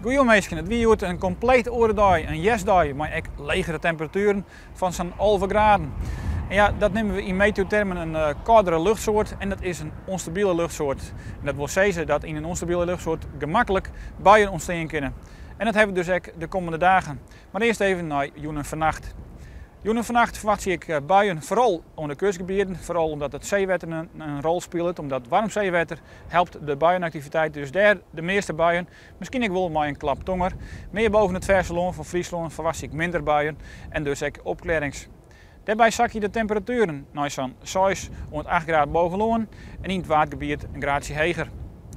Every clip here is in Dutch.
Goedemorgen, het weer een compleet andere dag, eenjesdag, maar ook legere temperaturen van zo'n 11 graden. En ja, dat nemen we in meteotermen een koudere luchtsoort en dat is een onstabiele luchtsoort. En dat wil zeggen dat in een onstabiele luchtsoort gemakkelijk buien ontstaan kunnen. En dat hebben we dus ook de komende dagen. Maar eerst even naar Joen vannacht. Joen vannacht verwacht ik buien, vooral onder de kustgebieden, vooral omdat het zeewater een rol speelt. Omdat warm zeewater helpt de buienactiviteit, dus daar de meeste buien. Misschien ik wel maar een klap tonger. Meer boven het Verseloon van Friesland verwacht ik minder buien en dus ook opklarings. Daarbij zak je de temperaturen naar zo'n 6 tot 8 graden bovenloon en in het watergebied een graadje hoger.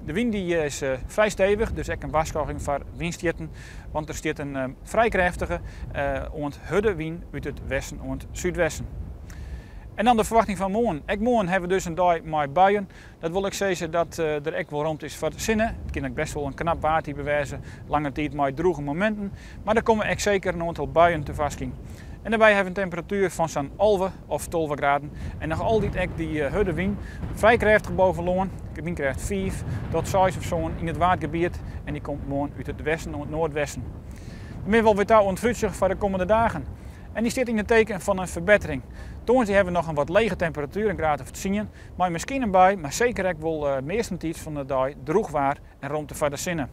De wind die is vrij stevig, dus ook een waarschuwing voor windstieten, want er staat een vrij krachtige harde wind uit het westen en het zuidwesten. En dan de verwachting van morgen. Ook morgen hebben we dus een dag met buien. Dat wil ik zeggen dat er ook wel ruimte is voor de zinnen. Het kan ook best wel een knap water bewijzen, lange tijd met droge momenten. Maar er komen ook zeker een aantal buien te vastkomen. En daarbij hebben we een temperatuur van zo'n 11 of 12 graden. En nog altijd ook die harde wind, vrij krachtig bovenloon. De wind krijgt 5 tot 6 of zo in het watergebied. En die komt morgen uit het westen en het noordwesten. Dan wel weer touw ontvruchtig voor de komende dagen. En die zit in het teken van een verbetering. Toons hebben we nog een wat lege temperatuur, een graad of 10. Maar misschien een bui, maar zeker ook wel meestentijds van de dag droeg waar en ruimte voor de zinnen.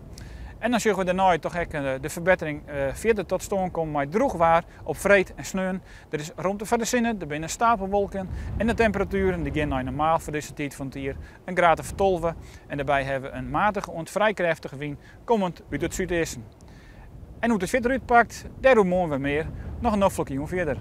En dan zullen we daarna toch ook de verbetering verder tot stand komen met droeg waar op vreed en sneeuwen. Er is ruimte voor de zinnen, er binnen stapelwolken en de temperaturen die gaan naar normaal voor deze tijd van het jaar een graad of 12. En daarbij hebben we een matige en vrij krachtige wind komend uit het zuidwesten. En hoe het verder uitpakt, daar doen we meer. Nog een opvlakking verder.